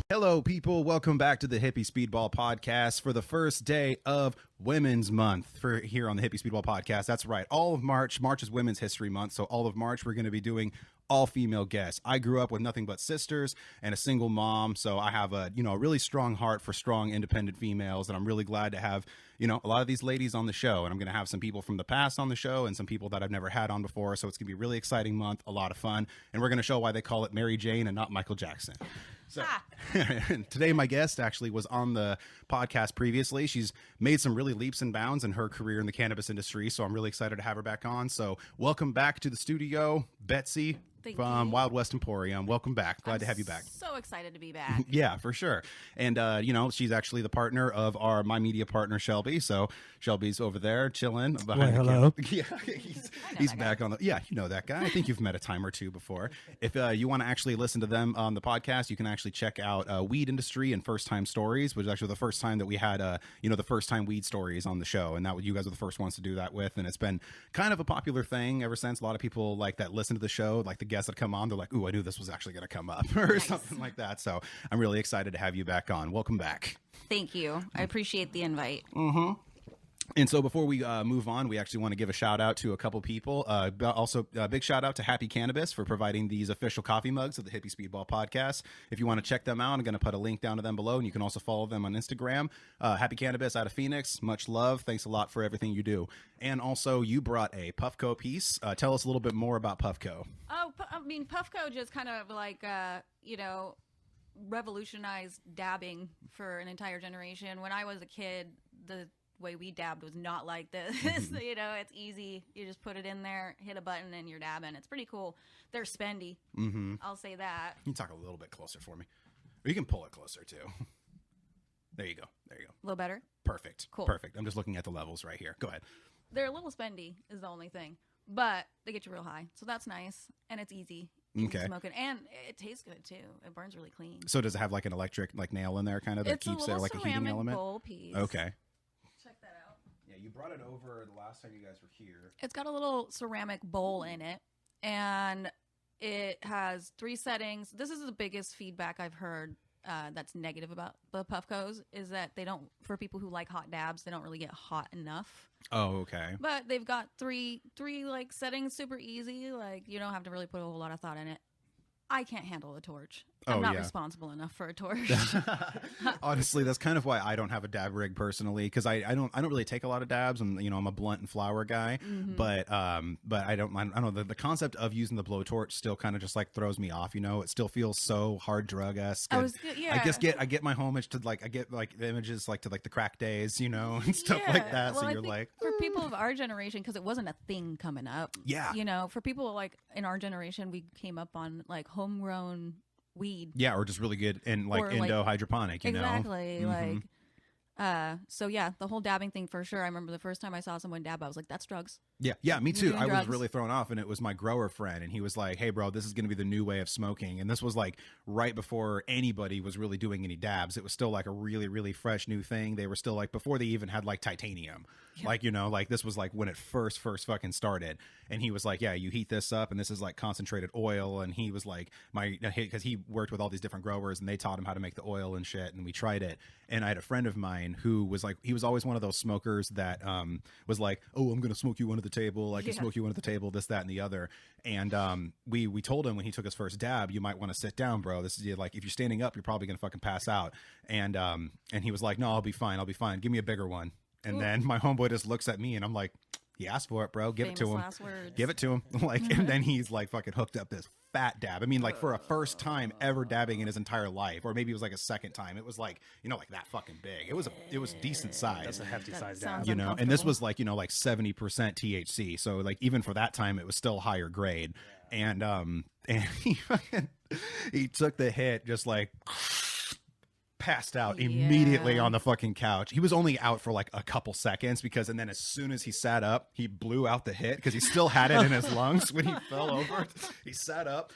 Hello, people. Welcome back to the Hippy Speedball Podcast for the first day of Women's Month for here on the Hippy Speedball Podcast. That's right. All of March. March is Women's History Month, so all of March we're going to be doing all-female guests. I grew up with nothing but sisters and a single mom, so I have a really strong heart for strong, independent females, and I'm really glad to have a lot of these ladies on the show. And I'm going to have some people from the past on the show and some people that I've never had on before. So it's going to be a really exciting month, a lot of fun, and we're going to show why they call it Mary Jane and not Michael Jackson. So today my guest actually was on the podcast previously. She's made some really leaps and bounds in her career in the cannabis industry, so I'm really excited to have her back on. So welcome back to the studio, Betsey from Wild West Emporium. Welcome back. Glad to have you back. So excited to be back. Yeah, for sure. And she's actually the partner of my media partner Shelby. So Shelby's over there chilling behind the hello. camera. Yeah, he's back on the. Yeah, you know that guy. I think you've met a time or two before. If you want to actually listen to them on the podcast, you can actually check out Weed Industry and First Time Stories, which is actually the first time that we had the first time weed stories on the show, and that you guys were the first ones to do that with, and it's been kind of a popular thing ever since. A lot of people like that listen to the show, like the guests that come on, they're like, ooh, I knew this was actually going to come up or something like that. So I'm really excited to have you back on. Welcome back. Thank you. I appreciate the invite. Mm-hmm. And so before we move on, we actually want to give a shout out to a couple people. Also, a big shout out to Happy Cannabis for providing these official coffee mugs of the Hippy Speedball Podcast. If you want to check them out, I'm going to put a link down to them below, and you can also follow them on Instagram. Happy Cannabis out of Phoenix. Much love. Thanks a lot for everything you do. And also, you brought a Puffco piece. Tell us a little bit more about Puffco. Oh, Puffco just kind of like, revolutionized dabbing for an entire generation. When I was a kid, the way we dabbed was not like this. It's easy. You just put it in there, hit a button, and you're dabbing. It's pretty cool. They're spendy. Mm-hmm. I'll say that. You can talk a little bit closer for me. Or you can pull it closer, too. There you go. There you go. A little better? Perfect. Cool. Perfect. I'm just looking at the levels right here. Go ahead. They're a little spendy is the only thing. But they get you real high. So that's nice. And it's easy. Okay. Smoking. And it tastes good, too. It burns really clean. So does it have like an electric nail in there kind of that keeps there like a heating element? Bowl piece. Okay. Check that out. Yeah, you brought it over the last time you guys were here. It's got a little ceramic bowl in it, and it has 3 settings. This is the biggest feedback I've heard that's negative about the Puffcos, is that they don't, for people who like hot dabs, they don't really get hot enough. Oh, okay. But they've got three like settings, super easy. Like you don't have to really put a whole lot of thought in it. I can't handle a torch. I'm not responsible enough for a torch. Honestly, that's kind of why I don't have a dab rig personally, because I don't really take a lot of dabs. I'm I'm a blunt and flower guy, but I don't know the concept of using the blowtorch still kind of just like throws me off. It still feels so hard drug-esque. I get my homage to I get like the images like to like the crack days, and stuff like that. Well, so you're like for people of our generation, because it wasn't a thing coming up. Yeah. For people like in our generation, we came up on like homegrown weed. Yeah, or just really good and like Indo hydroponic, exactly. So yeah, the whole dabbing thing for sure. I remember the first time I saw someone dab, I was like, that's drugs. Yeah, me too. I drugs. was really thrown off, and it was my grower friend, and he was like, hey bro, this is going to be the new way of smoking. And this was like right before anybody was really doing any dabs. It was still like a really, really fresh new thing. They were still like before they even had like titanium. Yeah. Like this was like when it first fucking started. And he was like, yeah, you heat this up, and this is like concentrated oil. And he was like, because he worked with all these different growers, and they taught him how to make the oil and shit. And we tried it. And I had a friend of mine who was like, he was always one of those smokers that was like, oh, I'm going to smoke you under the table. I can smoke you under the table, this, that, and the other. And we told him when he took his first dab, you might want to sit down, bro. This is like, if you're standing up, you're probably going to fucking pass out. And he was like, no, I'll be fine. Give me a bigger one. And then my homeboy just looks at me, and I'm like, he asked for it, bro. Give it to him. Give it to him. And then he's like fucking hooked up this fat dab. I mean, like for a first time ever dabbing in his entire life, or maybe it was like a second time. It was like, like that fucking big. It was decent size. That's a hefty size dab. And this was like, like 70% THC. So like even for that time, it was still higher grade. And he took the hit just like passed out immediately on the fucking couch. He was only out for like a couple seconds and then as soon as he sat up, he blew out the hit because he still had it in his lungs when he fell over. He sat up,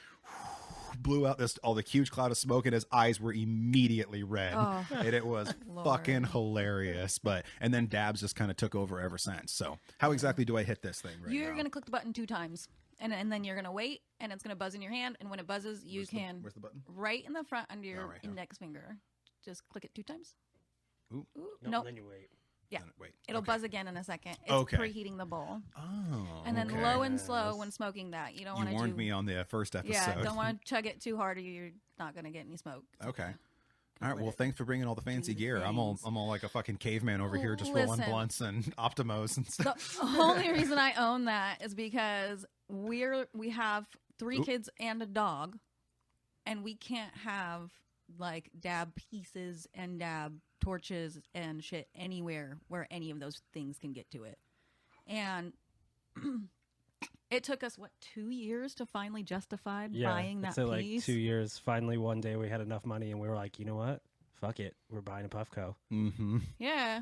blew out all the huge cloud of smoke, and his eyes were immediately red. And it was fucking hilarious. And then dabs just kind of took over ever since. So how exactly do I hit this thing right now? You're going to click the button 2 times. and then you're gonna wait, and it's gonna buzz in your hand, and when it buzzes, you Where's the button? right in the front under your right here. index finger. Just click it 2 times. Ooh. Nope. Then you wait. Yeah. Wait. It'll Okay. buzz again in a second. It's Okay. preheating the bowl. Oh. And then okay. low and slow when smoking that. You don't You want to warned me on the first episode. Yeah, don't want to chug it too hard or you're not going to get any smoke. Okay. All right. Well, thanks for bringing all the fancy Do the gear. I'm all like a fucking caveman over here, just rolling Listen. blunts and Optimos and stuff. The only reason I own that is because we have 3 kids and a dog, and we can't have like dab pieces and dab torches and shit anywhere where any of those things can get to it. And it took us 2 years to finally justify buying that so piece. like 2 years. Finally, one day we had enough money, and we were like, you know what? Fuck it, we're buying a Puffco. Mm-hmm. Yeah.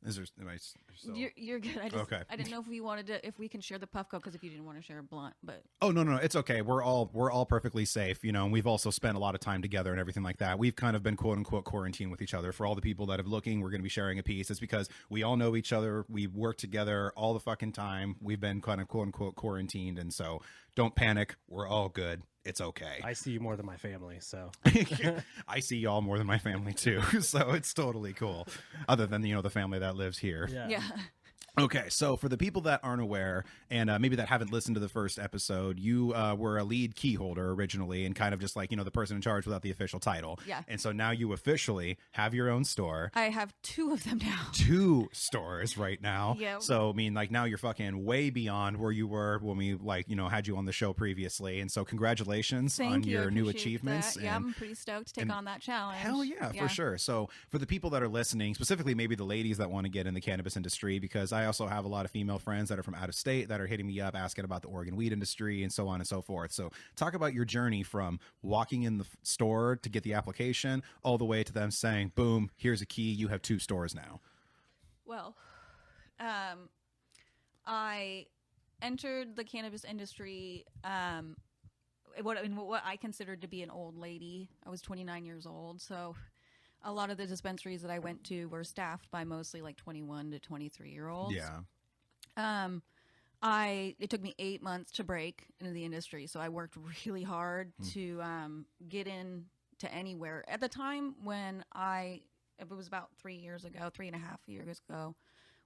Is there? Am I still... You're good. Okay. I didn't know if we can share the Puffco, because if you didn't want to share a blunt, but Oh no, it's okay. We're all perfectly safe, you know. And we've also spent a lot of time together and everything like that. We've kind of been quote unquote quarantined with each other. For all the people that are looking, we're going to be sharing a piece. It's because we all know each other. We work together all the fucking time. We've been kind of quote unquote quarantined, and so don't panic. We're all good. It's okay. I see you more than my family, so I see y'all more than my family too, so it's totally cool. Other than the family that lives here. yeah. Okay, so for the people that aren't aware and maybe that haven't listened to the first episode, you were a lead key holder originally and kind of just like, the person in charge without the official title. Yeah. And so now you officially have your own store. I have 2 of them now. 2 stores right now. Yeah. So, I mean, like now you're fucking way beyond where you were when we had you on the show previously. And so congratulations on your new achievements. Yeah, I'm pretty stoked to take on that challenge. Hell yeah, for sure. So for the people that are listening, specifically maybe the ladies that want to get in the cannabis industry, because I also have a lot of female friends that are from out of state that are hitting me up asking about the Oregon weed industry and so on and so forth. So talk about your journey from walking in the store to get the application all the way to them saying, boom, here's a key. You have 2 stores now. Well, I entered the cannabis industry what I considered to be an old lady. I was 29 years old, so a lot of the dispensaries that I went to were staffed by mostly like 21 to 23-year-olds. Yeah. It took me 8 months to break into the industry, so I worked really hard to get into anywhere. At the time when it was about 3.5 years ago,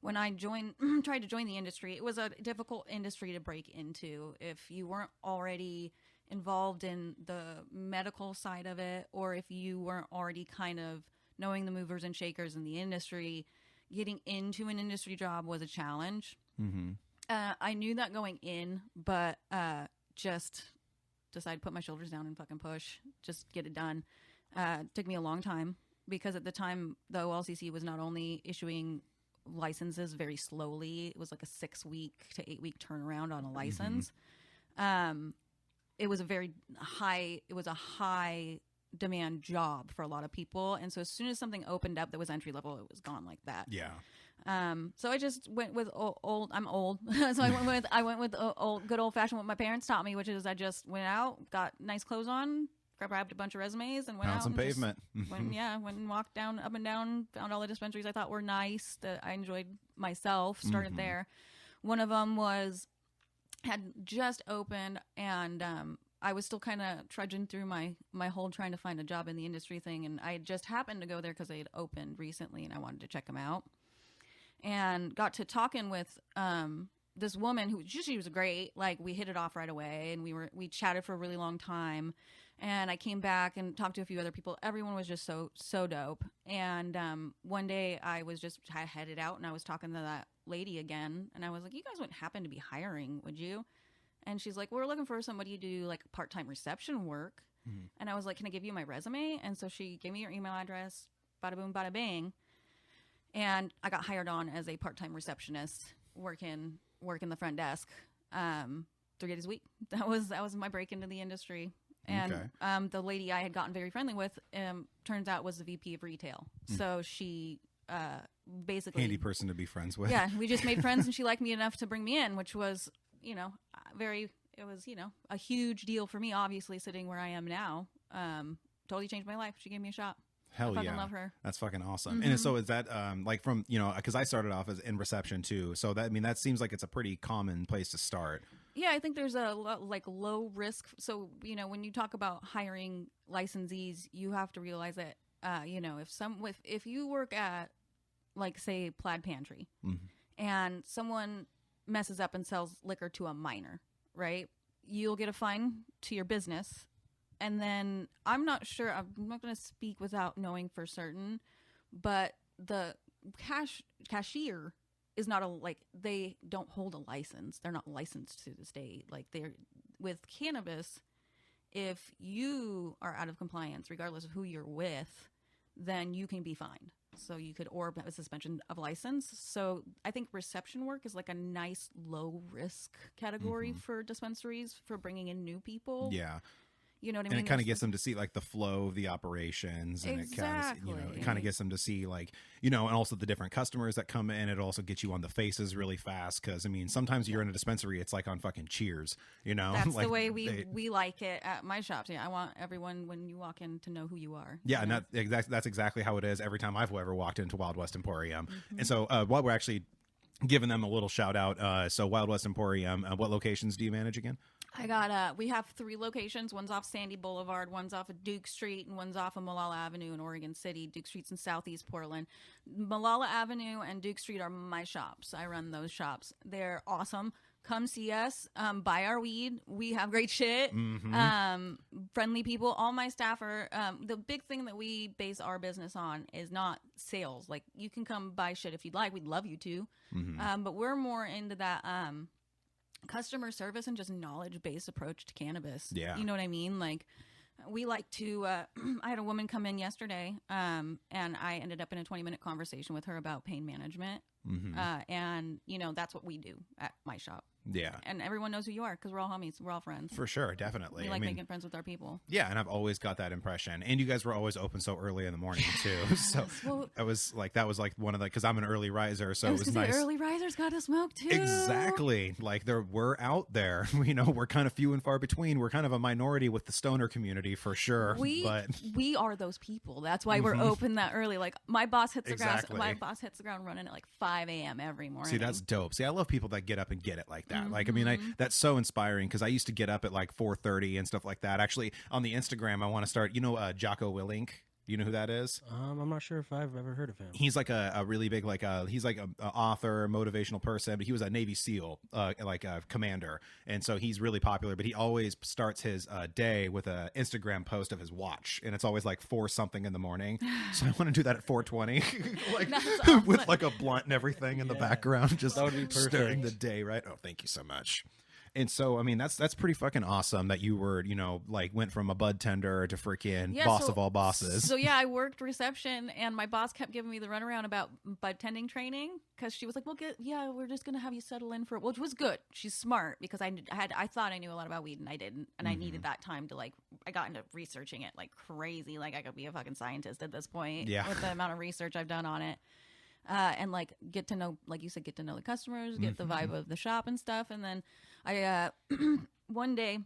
when I tried to join the industry, it was a difficult industry to break into if you weren't already involved in the medical side of it, or if you weren't already kind of knowing the movers and shakers in the industry. Getting into an industry job was a challenge. Mm-hmm. I knew that going in, but just decided to put my shoulders down and fucking push, just get it done. Took me a long time because at the time the OLCC was not only issuing licenses very slowly, it was like a 6-week to 8-week turnaround on a license. Mm-hmm. It was a high demand job for a lot of people, and so as soon as something opened up that was entry level, it was gone like that. Yeah. So I just went with old. I'm old, so I went with good old fashioned what my parents taught me, which is I just went out, got nice clothes on, grabbed a bunch of resumes, and went Found out some and pavement. went and walked up and down, found all the dispensaries I thought were nice that I enjoyed myself. Started there. One of them had just opened, and I was still kind of trudging through my whole trying to find a job in the industry thing, and I just happened to go there because they had opened recently, and I wanted to check them out. And got to talking with this woman who she was great. Like, we hit it off right away, and we chatted for a really long time. And I came back and talked to a few other people. Everyone was just so dope. And one day I headed out, and I was talking to that lady again, and I was like, "You guys wouldn't happen to be hiring, would you?" And she's like, "We're looking for somebody to do like part-time reception work." Mm-hmm. And I was like, "Can I give you my resume?" And so she gave me her email address. Bada boom, bada bang. And I got hired on as a part-time receptionist, working the front desk, 3 days a week. That was my break into the industry. And the lady I had gotten very friendly with, turns out was the VP of retail. So she basically handy person to be friends with. Yeah, we just made friends, and she liked me enough to bring me in, which was a huge deal for me. Obviously, sitting where I am now, totally changed my life. She gave me a shot. Hell I fucking yeah. love her. That's fucking awesome. Mm-hmm. And so is that like from, because I started off as in reception too. So that seems like it's a pretty common place to start. Yeah, I think there's a like low risk. So, you know, when you talk about hiring licensees, you have to realize that, you know, if you work at, like, say, Plaid Pantry, and someone messes up and sells liquor to a minor, right? You'll get a fine to your business. And then I'm not sure, I'm not going to speak without knowing for certain, but the cashier is not they don't hold a license. They're not licensed to the state. Like, they're with cannabis, if you are out of compliance, regardless of who you're with, then you can be fined. So you could, or have a suspension of license. So I think reception work is like a nice low risk category for dispensaries for bringing in new people. Yeah. You know what I mean? And it kind of gets them to see like the flow of the operations, and Exactly. it kind of gets them to see like, you know, and also the different customers that come in. It also gets you on the faces really fast. Cause I mean, sometimes you're in a dispensary, it's like on fucking Cheers, you know, That's like the way we like it at my shops. Yeah. I want everyone when you walk in to know who you are. Yeah. You know? And that's exactly how it is every time I've ever walked into Wild West Emporium. And so while we're actually giving them a little shout out, so Wild West Emporium, what locations do you manage again? I got we have 3 locations. One's off Sandy Boulevard, one's off of Duke Street, and one's off of Malala Avenue in Oregon City. Duke Street's in Southeast Portland. Malala Avenue and Duke Street are my shops. I run those shops. They're awesome. Come see us. Buy our weed. We have great shit. Friendly people. All my staff are. The big thing that we base our business on is not sales. Like, you can come buy shit if you'd like. We'd love you to. But we're more into that customer service and just knowledge-based approach to cannabis. Yeah. You know what I mean? Like, we like to I had a woman come in yesterday, and I ended up in a 20-minute conversation with her about pain management. And, you know, that's what we do at my shop. Yeah. And everyone knows who you are because we're all homies. We're all friends. For sure. Definitely. We like making friends with our people. Yeah. And I've always got that impression. And you guys were always open so early in the morning too. So Well, that was like one of the, cause I'm an early riser. So it was nice. Early risers got to smoke too. Exactly. Like we're out there, you know, we're kind of few and far between. We're kind of a minority with the stoner community for sure. But we are those people. That's why we're open that early. Like, my boss hits the Exactly. ground. My boss hits the ground running at like 5 a.m. every morning. See, that's dope. See, I love people that get up and get it like that. Like, I mean, that's so inspiring because I used to get up at like 4:30 and stuff like that. Actually, on the Instagram, I want to start, you know, Jocko Willink. You know who that is? I'm not sure if I've ever heard of him. He's like a really big, like he's like a author, motivational person, but he was a Navy SEAL, like a commander. And so he's really popular, but he always starts his day with an Instagram post of his watch. And it's always like 4 something in the morning. So I want to do that at 4:20, like Awesome. with like a blunt and everything in the background, just That would be perfect. starting the day, right? Oh, thank you so much. And so, I mean, that's pretty fucking awesome that you were, you know, like went from a bud tender to freaking boss of all bosses. So yeah, I worked reception, and my boss kept giving me the runaround about bud tending training because she was like, "Well, we're just gonna have you settle in for it," which was good. She's smart because I thought I knew a lot about weed and I didn't, and I needed that time to I got into researching it like crazy. Like, I could be a fucking scientist at this point with the amount of research I've done on it. And like get to know, like you said, get to know the customers, get the vibe of the shop and stuff. And then I, one day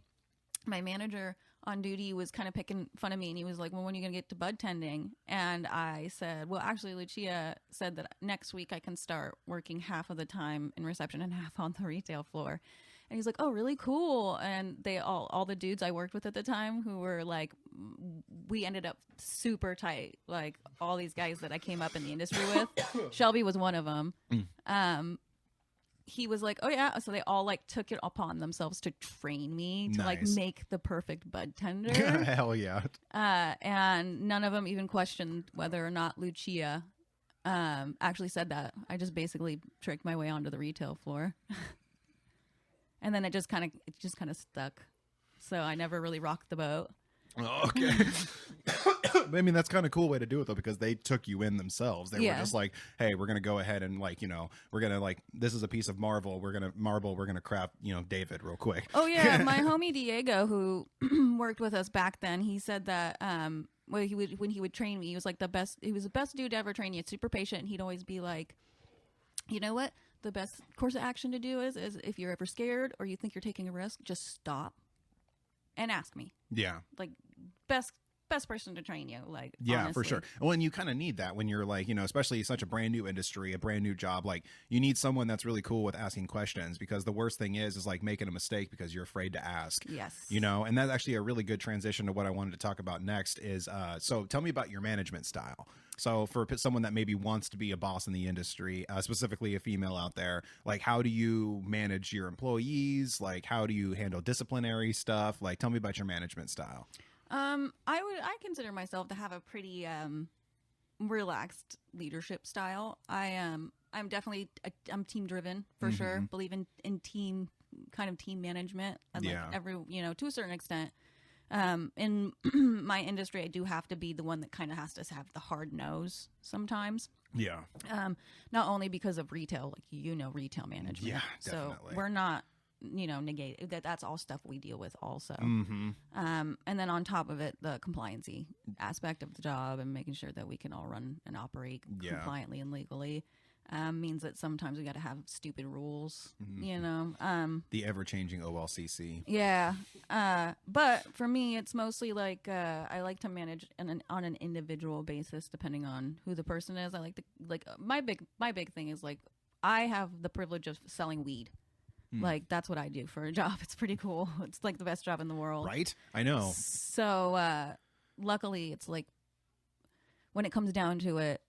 my manager on duty was kind of picking fun of me, and he was like, "Well, when are you going to get to bud tending?" And I said, "Well, actually, Lucia said that next week I can start working half of the time in reception and half on the retail floor." And he's like, "Oh, really cool." And they all the dudes I worked with at the time who were like, we ended up super tight. Like, all these guys that I came up in the industry with, Shelby was one of them. He was like, "Oh yeah." So they all like took it upon themselves to train me to like make the perfect bud tender. Hell yeah. And none of them even questioned whether or not Lucia actually said that. I just basically tricked my way onto the retail floor. And then it just kind of stuck. So I never really rocked the boat. Oh, okay. I mean, that's kind of cool way to do it though, because they took you in themselves. They were just like, "Hey, we're going to go ahead and like, you know, we're going to like, this is a piece of marble. We're going to craft, you know, David real quick." Oh yeah. My homie Diego, who worked with us back then, he said that, when he would train me, he was like he was the best dude to ever train you. Super patient. And he'd always be like, "You know what? The best course of action to do is if you're ever scared or you think you're taking a risk, just stop and ask me." Yeah. Like, best best person to train you. Like, yeah, honestly. for sure. Well, and you kind of need that when you're like, especially such a brand new industry, a brand new job. Like, you need someone that's really cool with asking questions, because the worst thing is like making a mistake because you're afraid to ask. Yes. And that's actually a really good transition to what I wanted to talk about next is, so tell me about your management style. So for someone that maybe wants to be a boss in the industry, specifically a female out there, like, how do you manage your employees? Like, how do you handle disciplinary stuff? Like, tell me about your management style. I consider myself to have a pretty relaxed leadership style. I'm definitely I'm team driven for sure. Believe in team management. And like every to a certain extent. In my industry, I do have to be the one that kind of has to have the hard nose sometimes. Yeah. Not only because of retail, like retail management. Yeah, so definitely. we're not negate that's all stuff we deal with also. Mm-hmm. And then on top of it, the compliancy aspect of the job and making sure that we can all run and operate compliantly and legally. Means that sometimes we got to have stupid rules, the ever-changing OLCC. Yeah. But for me, it's mostly like I like to manage on an individual basis, depending on who the person is. I like to my big thing is like I have the privilege of selling weed. Like that's what I do for a job. It's pretty cool. It's like the best job in the world. Right? I know. So luckily, it's like when it comes down to it,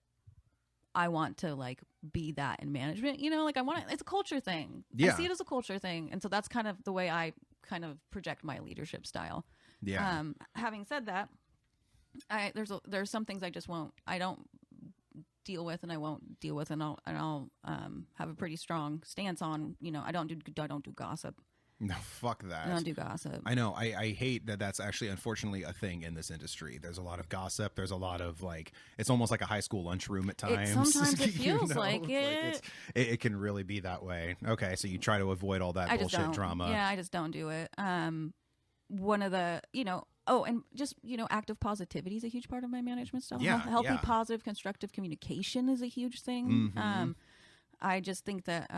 I want to like be that in management, like I want to, it's a culture thing. Yeah. I see it as a culture thing. And so that's kind of the way I kind of project my leadership style. Yeah. Having said that, there's some things I don't deal with and I won't deal with, and I'll have a pretty strong stance on, I don't do gossip. No, fuck that. I don't do gossip. I know. I hate that that's actually, unfortunately, a thing in this industry. There's a lot of gossip. There's a lot of, like, it's almost like a high school lunchroom at times. Sometimes it feels like it. It can really be that way. Okay, so you try to avoid all that bullshit drama. Yeah, I just don't do it. One of the, and just, active positivity is a huge part of my management style. Yeah, Healthy, positive, constructive communication is a huge thing. I just think that,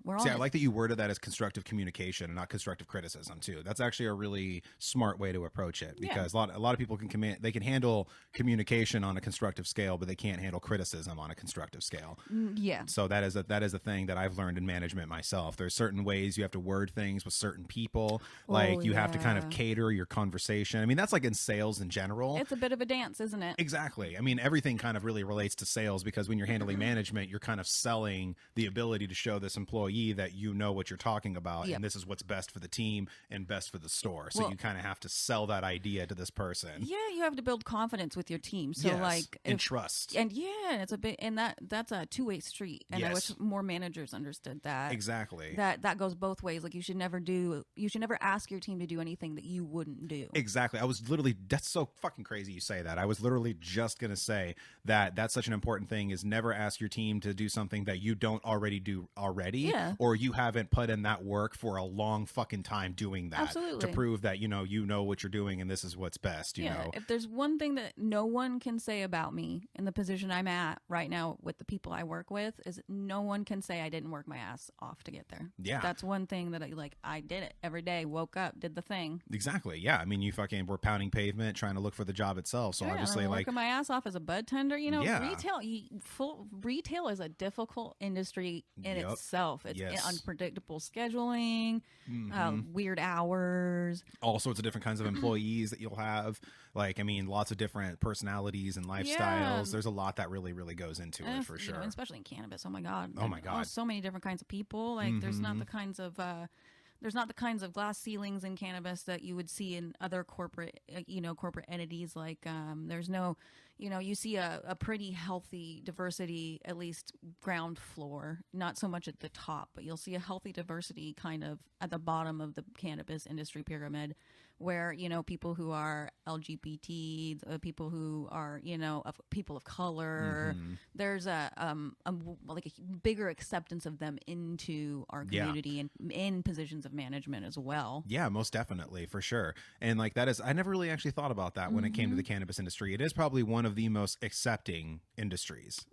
we're all. See, I like that you worded that as constructive communication and not constructive criticism too. That's actually a really smart way to approach it, because a lot of people they can handle communication on a constructive scale, but they can't handle criticism on a constructive scale. Yeah. So that is a thing that I've learned in management myself. There's certain ways you have to word things with certain people. Like you have to kind of cater your conversation. I mean, that's like in sales in general. It's a bit of a dance, isn't it? Exactly. I mean, everything kind of really relates to sales, because when you're handling management, you're kind of selling the ability to show this employee that you know what you're talking about, and this is what's best for the team and best for the store. So you kind of have to sell that idea to this person. Yeah, you have to build confidence with your team. So and trust. And it's a bit, and that's a two-way street. And I wish more managers understood that. Exactly. That goes both ways. Like you should never ask your team to do anything that you wouldn't do. Exactly. That's so fucking crazy you say that. I was literally just going to say that that's such an important thing, is never ask your team to do something that you don't already do or you haven't put in that work for a long fucking time doing that. Absolutely. To prove that you know what you're doing and this is what's best. You know, if there's one thing that no one can say about me in the position I'm at right now with the people I work with, is no one can say I didn't work my ass off to get there. Yeah, that's one thing that I did it every day, woke up, did the thing. Exactly. Yeah, I mean, you fucking were pounding pavement trying to look for the job itself, so obviously I'm working my ass off as a bud tender. Retail is a difficult industry in itself. It's unpredictable scheduling, weird hours, all sorts of different kinds of employees that you'll have. Like, I mean, lots of different personalities and lifestyles. There's a lot that really, really goes into it for sure. Especially in cannabis. Oh my god. So many different kinds of people. Like, there's not the kinds of glass ceilings in cannabis that you would see in other corporate entities. Like, there's no, you see a pretty healthy diversity, at least ground floor, not so much at the top, but you'll see a healthy diversity kind of at the bottom of the cannabis industry pyramid, where, people who are LGBT, people who are, people of color, there's a bigger acceptance of them into our community and in positions of management as well. Yeah, most definitely, for sure. And like I never really actually thought about that when it came to the cannabis industry. It is probably one of the most accepting industries.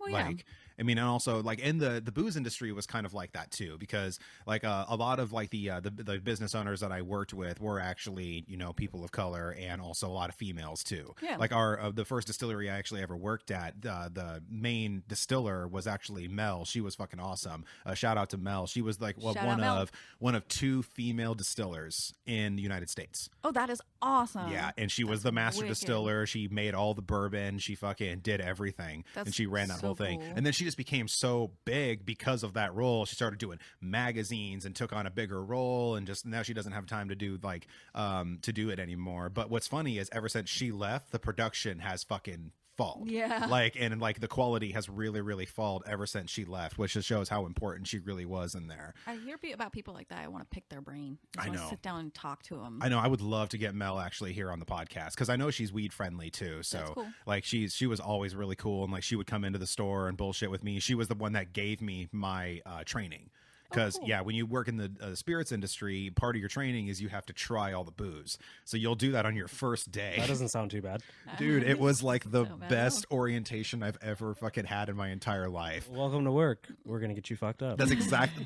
I mean, and also like in the booze industry was kind of like that too, because like a lot of like the business owners that I worked with were actually, people of color, and also a lot lot of females too. Yeah. Like our the first distillery I actually ever worked at, the main distiller was actually Mel. She was fucking awesome. Shout out to Mel. She was like one of 2 female distillers in the United States. Oh, that is awesome. Yeah, and she was the master wicked. distiller. She made all the bourbon. She fucking did everything, and she ran that so whole thing. cool. And then she just became so big because of that role. She started doing magazines and took on a bigger role, and just now she doesn't have time to do to do it anymore. But what's funny is ever since she left, the production has fucking fallen. Yeah. And the quality has really, really fallen ever since she left, which just shows how important she really was in there. I hear about people like that. I want to pick their brain. I know. Sit down and talk to them. I know. I would love to get Mel actually here on the podcast because I know she's weed friendly too. So That's cool. like she was always really cool, and like she would come into the store and bullshit with me. She was the one that gave me my training. Because, cool. yeah, when you work in the spirits industry, part of your training is you have to try all the booze. So you'll do that on your first day. That doesn't sound too bad. Dude, it was like the So bad. best orientation I've ever fucking had in my entire life. Welcome to work. We're going to get you fucked up. That's exactly,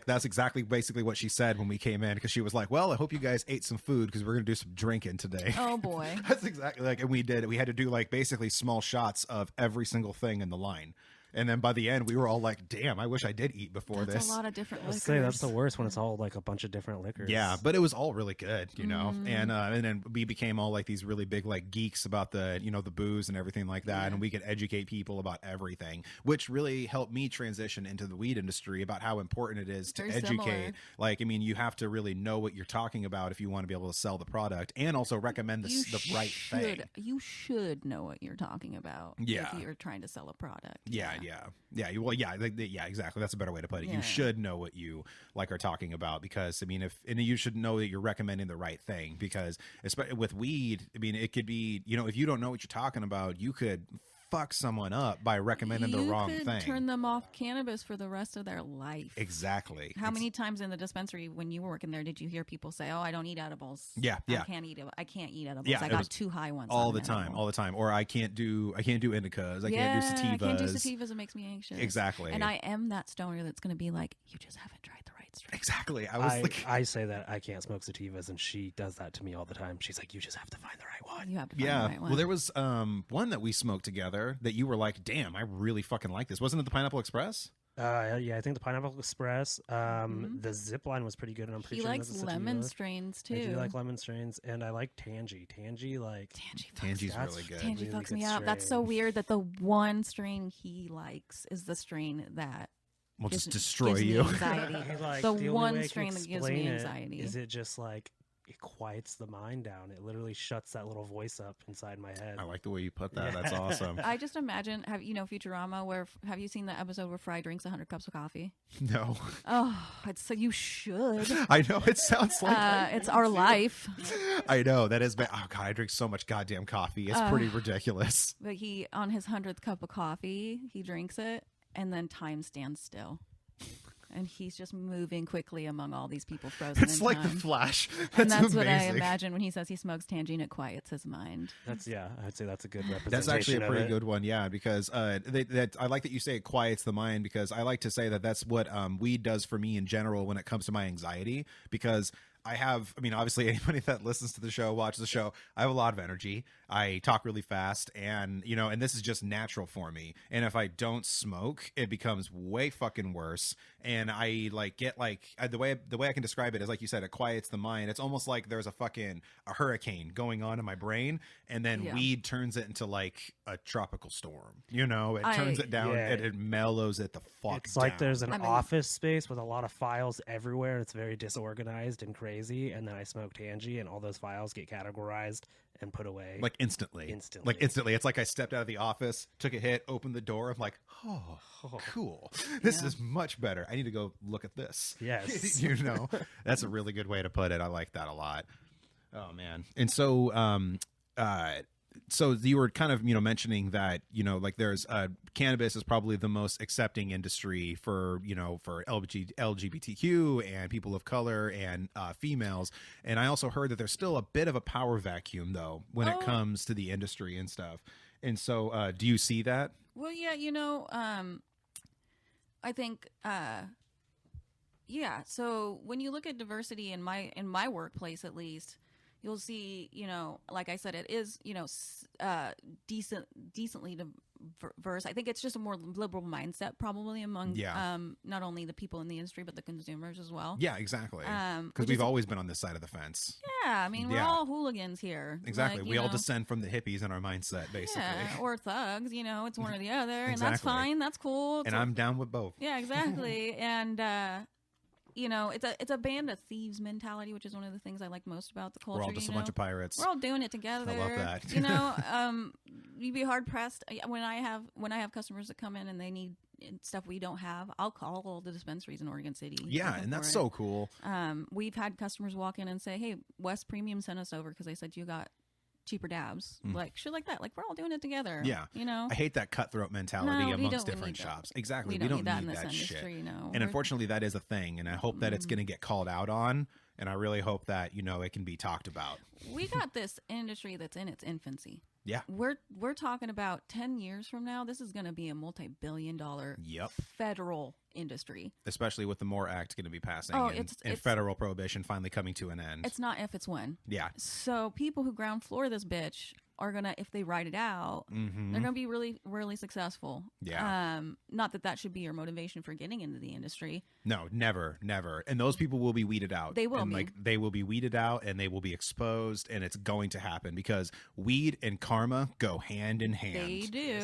that's exactly basically what she said when we came in. Because she was like, well, I hope you guys ate some food because we're going to do some drinking today. Oh, boy. That's exactly and we did. We had to do like basically small shots of every single thing in the line. And then by the end, we were all like, damn, I wish I did eat before That's this. a lot of different Let's liquors. say that's the worst when it's all like a bunch of different liquors. Yeah, but it was all really good, you know. And then we became all like these really big like geeks about the the booze and everything like that, and we could educate people about everything, which really helped me transition into the weed industry about how important it is to Very educate. similar. Like, I mean, you have to really know what you're talking about if you want to be able to sell the product, and also recommend the right thing. You should know what you're talking about. Yeah. If you're trying to sell a product. Yeah. Well, yeah, exactly. That's a better way to put it. Yeah. You should know what you are talking about because I mean, and you should know that you're recommending the right thing because especially with weed, I mean, it could be if you don't know what you're talking about, you could fuck someone up by recommending the wrong You could thing. turn them off cannabis for the rest of their life. Exactly. How many times in the dispensary when you were working there did you hear people say, "Oh, I don't eat edibles. Yeah. I can't eat edibles. Yeah, I it got was too high once." all on the an time, edible." all the time. Or I can't do indicas. I can't do sativas. I can't do sativas. It makes me anxious. Exactly. And I am that stoner that's going to be like, "You just haven't tried the right strain." Exactly. I was like, I say that I can't smoke sativas, and she does that to me all the time. She's like, you just have to find the right one. You have to find yeah. the right one. Well, there was one that we smoked together that you were like, damn, I really fucking like this. Wasn't it the Pineapple Express? Yeah, I think the Pineapple Express. The Zipline was pretty good, and I'm pretty he sure likes that's a lemon sativa. strains too. I do like lemon strains, and I like Tangy. Tangy's Tangy's really good. Tangy really fucks good me up. That's so strain. weird that the one strain he likes is the strain that We'll just gives- destroy gives me you. anxiety. Like, The only one way I can strain that gives me explain it anxiety. Is it just like it quiets the mind down? It literally shuts that little voice up inside my head. I like the way you put that. That's awesome. I just imagine, Futurama, where have you seen the episode where Fry drinks 100 cups of coffee? No. Oh, you should. I know it sounds like It's our life. I know that is. Oh god, I drink so much goddamn coffee. It's pretty ridiculous. But he, on his 100th cup of coffee, he drinks it, and then time stands still. And he's just moving quickly among all these people frozen It's in like time. the Flash. And that's amazing. what I imagine when he says he smokes Tangine. It quiets his mind. I'd say that's a good representation. That's actually a of pretty it. good one, yeah. Because that I like that you say it quiets the mind because I like to say that that's what weed does for me in general when it comes to my anxiety. Because obviously anybody that listens to the show, watches the show, I have a lot of energy. I talk really fast and this is just natural for me. And if I don't smoke, it becomes way fucking worse. And I get the way I can describe it is like you said, it quiets the mind. It's almost like there's a hurricane going on in my brain. And then weed turns it into like a tropical storm, it turns it down and it mellows it the fuck It's down. like there's an office space with a lot of files everywhere. It's very disorganized and crazy. And then I smoke Tangy, and all those files get categorized and put away. Like instantly. Like instantly. It's like I stepped out of the office, took a hit, opened the door. I'm like, oh, cool. This is much better. I need to go look at this. Yes. That's a really good way to put it. I like that a lot. Oh, man. And so, so you were kind of, mentioning that, like there's cannabis is probably the most accepting industry for LGBTQ and people of color and females. And I also heard that there's still a bit of a power vacuum, though, when it comes to the industry and stuff. And so do you see that? Well, yeah, I think, so when you look at diversity in my workplace, at least, you'll see, like I said, it is, decently diverse. I think it's just a more liberal mindset probably among not only the people in the industry, but the consumers as well. Yeah, exactly. Because we've always been on this side of the fence. Yeah, I mean, we're all hooligans here. Exactly. We all descend from the hippies in our mindset, basically. Yeah, or thugs, it's one or the other. And that's fine. That's cool. And I'm down with both. Yeah, exactly. And, it's a band of thieves mentality, which is one of the things I like most about the culture. We're all just a bunch of pirates. We're all doing it together. I love that. You'd be hard pressed when I have customers that come in and they need stuff we don't have. I'll call all the dispensaries in Oregon City. Yeah, and that's so cool. We've had customers walk in and say, "Hey, West Premium sent us over because they said you got cheaper dabs," like shit like that. Like, we're all doing it together. Yeah, I hate that cutthroat mentality amongst different shops. Exactly, we don't need that shit. And unfortunately, that is a thing, and I hope that it's going to get called out on. And I really hope that it can be talked about. We got this industry that's in its infancy. Yeah, we're talking about 10 years from now. This is going to be a multi-billion-dollar federal industry, especially with the MORE Act going to be passing and federal prohibition finally coming to an end. It's not if, it's when. Yeah. So people who ground floor this bitch are gonna, if they ride it out, they're gonna be really, really successful. Yeah. Not that should be your motivation for getting into the industry. No, never. And those people will be weeded out. They will be. They will be weeded out, and they will be exposed, and it's going to happen because weed and karma go hand in hand. They do.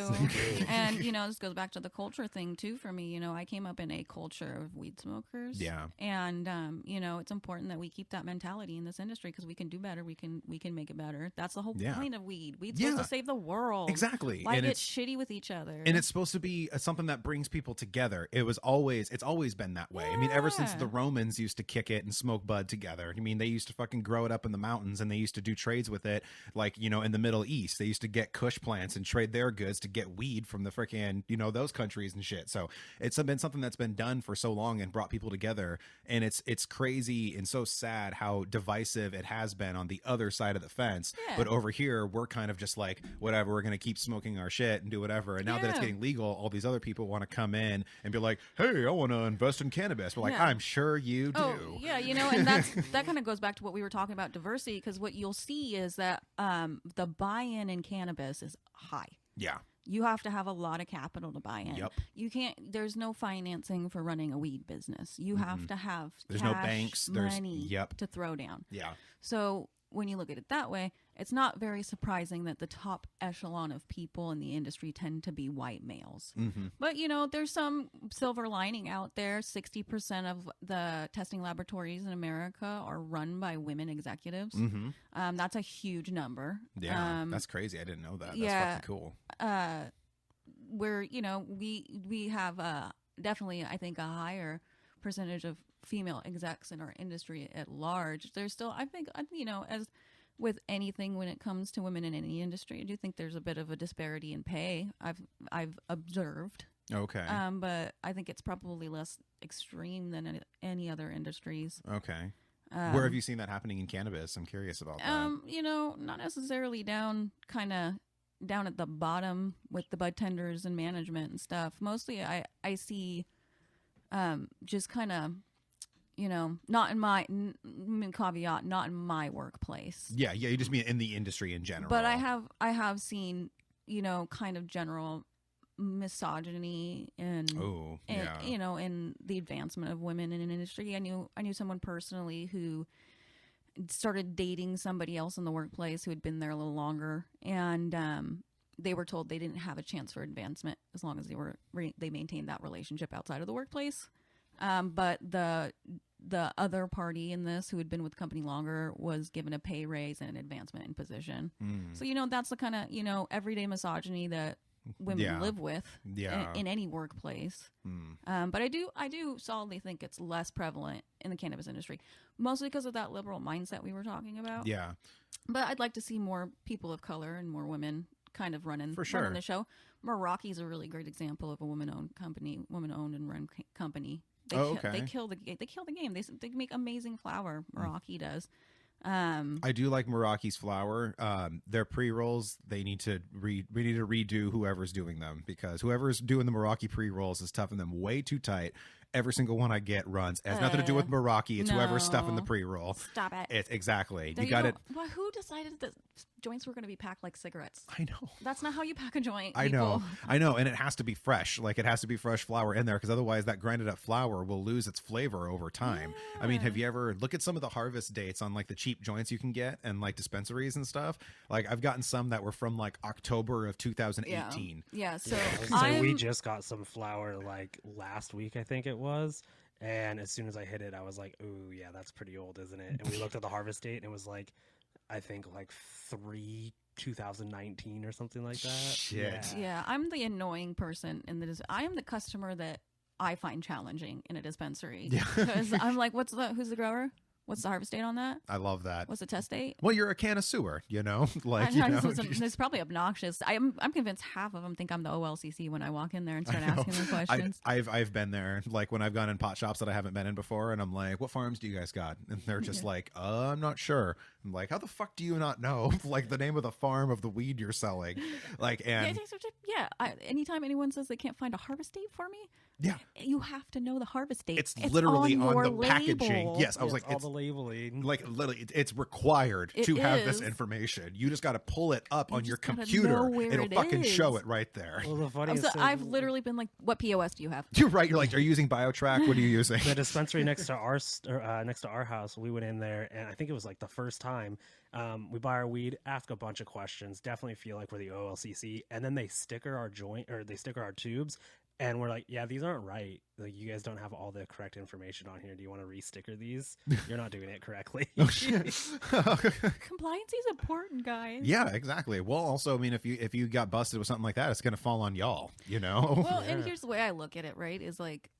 And this goes back to the culture thing too. For me, I came up in a culture of weed smokers. Yeah. And it's important that we keep that mentality in this industry because we can do better. We can make it better. That's the whole point of weed. Weed's supposed to save the world. Exactly. Why get shitty with each other? And it's supposed to be something that brings people together. It's always been that way. I mean, ever since the Romans used to kick it and smoke bud together. I mean, they used to fucking grow it up in the mountains, and they used to do trades with it. Like, in the Middle East, they used to get kush plants and trade their goods to get weed from the freaking, those countries and shit. So it's been something that's been done for so long and brought people together. And it's crazy and so sad how divisive it has been on the other side of the fence. Yeah. But over here, we're kind of just like, whatever, we're going to keep smoking our shit and do whatever. And now that it's getting legal, all these other people want to come in and be like, hey, I want to invest in cannabis. We're like, I'm sure you do. Oh, yeah, and that kind of goes back to what we were talking about diversity, because what you'll see is that the buy-in in cannabis is high. Yeah. You have to have a lot of capital to buy in. Yep. You can't. There's no financing for running a weed business. You have to have there's cash, no banks, money to throw down. Yeah. So when you look at it that way, it's not very surprising that the top echelon of people in the industry tend to be white males. But, there's some silver lining out there. 60% of the testing laboratories in America are run by women executives. That's a huge number. Yeah, that's crazy. I didn't know that. That's fucking cool. Where, we have definitely, I think, a higher percentage of female execs in our industry at large. There's still, I think, as with anything when it comes to women in any industry, I do think there's a bit of a disparity in pay. I've observed. Okay. But I think it's probably less extreme than any other industries. Okay. Where have you seen that happening in cannabis? I'm curious about that. Not necessarily down at the bottom with the bud tenders and management and stuff. Mostly I see just kind of, not in my caveat, not in my workplace. Yeah, you just mean in the industry in general. But I have seen, kind of general misogyny and in the advancement of women in an industry. I knew someone personally who started dating somebody else in the workplace who had been there a little longer, and they were told they didn't have a chance for advancement as long as they maintained that relationship outside of the workplace. But the other party in this, who had been with the company longer, was given a pay raise and an advancement in position. So that's the kind of everyday misogyny that women live with in any workplace. But I do solidly think it's less prevalent in the cannabis industry, mostly because of that liberal mindset we were talking about. Yeah. But I'd like to see more people of color and more women kind of running the show. Meraki's a really great example of a woman-owned and run company. They kill the game. They make amazing flower. Meraki does. I do like Meraki's flower. Their pre-rolls, we need to redo whoever's doing them, because whoever's doing the Meraki pre-rolls is stuffing them way too tight. Every single one I get runs. It has nothing to do with Meraki. It's whoever's stuffing the pre-roll. Stop it. Exactly. There You got it. Well, who decided that joints were going to be packed like cigarettes? I know. That's not how you pack a joint. I know. And it has to be fresh. Like, it has to be fresh flour in there, because otherwise that grinded up flour will lose its flavor over time. Yeah. I mean, have you ever look at some of the harvest dates on like the cheap joints you can get and like dispensaries and stuff? Like, I've gotten some that were from like October of 2018. Yeah. So we just got some flour like last week, I think it was. And as soon as I hit it, I was like, "Ooh, yeah, that's pretty old, isn't it?" And we looked at the harvest date, and it was like, I think like 2019 or something like that. Shit. Yeah, I'm the annoying person in the. I am the customer that I find challenging in a dispensary. Yeah. Because I'm like, who's the grower? What's the harvest date on that? I love that. What's the test date? Well, you're a connoisseur, you know? Like, It's probably obnoxious. I'm convinced half of them think I'm the OLCC when I walk in there and start asking them questions. I've been there, like when I've gone in pot shops that I haven't been in before, and I'm like, "What farms do you guys got?" And they're just like, "I'm not sure." I'm like, "How the fuck do you not know like the name of the farm of the weed you're selling?" Like, and anytime anyone says they can't find a harvest date for me, you have to know the harvest date. It's literally on the label. packaging. Yes, I was like, all the labeling. Like, literally, it's required to have this information. You just got to pull it up on your computer. It'll fucking show it right there. Well, the funniest thing, I've literally been like, "What POS do you have?" You're right. You're like, "Are you using BioTrack? What are you using?" The dispensary next to our house, we went in there, and I think it was like the first time. We buy our weed, ask a bunch of questions, definitely feel like we're the OLCC, and then they sticker our joint, or they sticker our tubes, and we're like, "Yeah, these aren't right. Like, you guys don't have all the correct information on here. Do you want to re-sticker these? You're not doing it correctly." Compliance is important, guys. Yeah, exactly. Well, also, I mean, if you got busted with something like that, it's going to fall on y'all, you know? Well, and here's the way I look at it, right? Is like,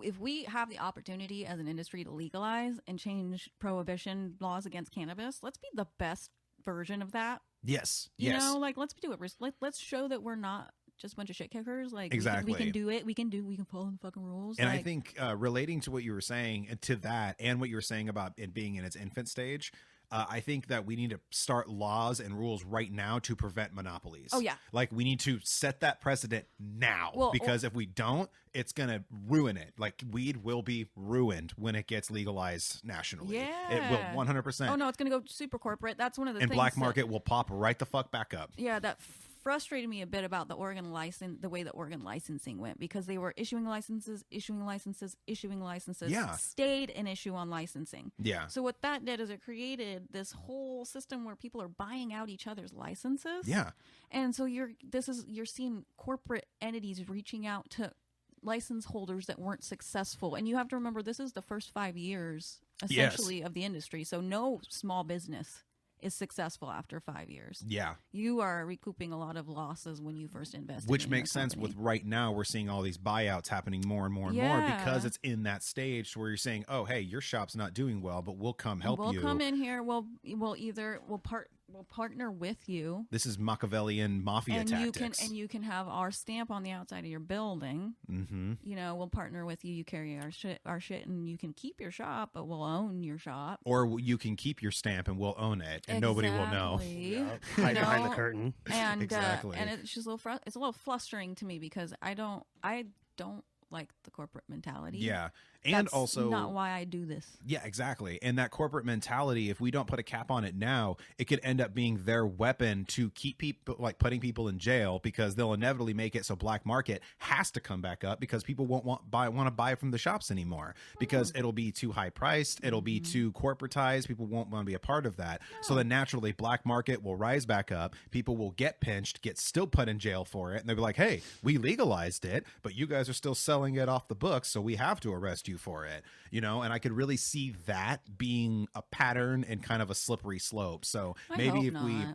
if we have the opportunity as an industry to legalize and change prohibition laws against cannabis, let's be the best version of that. Yes. You know, like, let's do it. Let's show that we're not just a bunch of shit kickers. Like, exactly. we can do it. We can follow the fucking rules. And I think relating to what you were saying, to that, and what you were saying about it being in its infant stage, I think that we need to start laws and rules right now to prevent monopolies. Oh, yeah. Like, we need to set that precedent now, because if we don't, it's going to ruin it. Like, weed will be ruined when it gets legalized nationally. Yeah. It will 100%. Oh, no, it's going to go super corporate. That's one of the things. And black market will pop right the fuck back up. Yeah, that frustrated me a bit about the way the Oregon licensing went, because they were issuing licenses, Yeah. stayed an issue on licensing. Yeah. So what that did is it created this whole system where people are buying out each other's licenses. Yeah. And so you're seeing corporate entities reaching out to license holders that weren't successful. And you have to remember, this is the first 5 years essentially of the industry. So no small business is successful after 5 years. Yeah. You are recouping a lot of losses when you first invested. Which makes sense with right now we're seeing all these buyouts happening more and more and more, because it's in that stage where you're saying, "Oh, hey, your shop's not doing well, but we'll come help you. We'll come in here. We'll partner with you. This is Machiavellian mafia tactics. You can have our stamp on the outside of your building. Mm-hmm. You know, we'll partner with you. You carry our shit, and you can keep your shop, but we'll own your shop. Or you can keep your stamp and we'll own it, and nobody will know. Yep. Hide behind the curtain. And exactly. And it's just it's a little frustrating to me, because I don't like the corporate mentality. Yeah. And That's also not why I do this. Yeah, exactly. And that corporate mentality, if we don't put a cap on it now, it could end up being their weapon to keep people, like putting people in jail, because they'll inevitably make it so black market has to come back up, because people won't want to buy from the shops anymore, because it'll be too high priced, it'll be too corporatized, people won't want to be a part of that. So then naturally black market will rise back up, people will get pinched, get still put in jail for it, and they'll be like, "Hey, we legalized it, but you guys are still selling it off the books, so we have to arrest you for it," you know. And I could really see that being a pattern and kind of a slippery slope. So maybe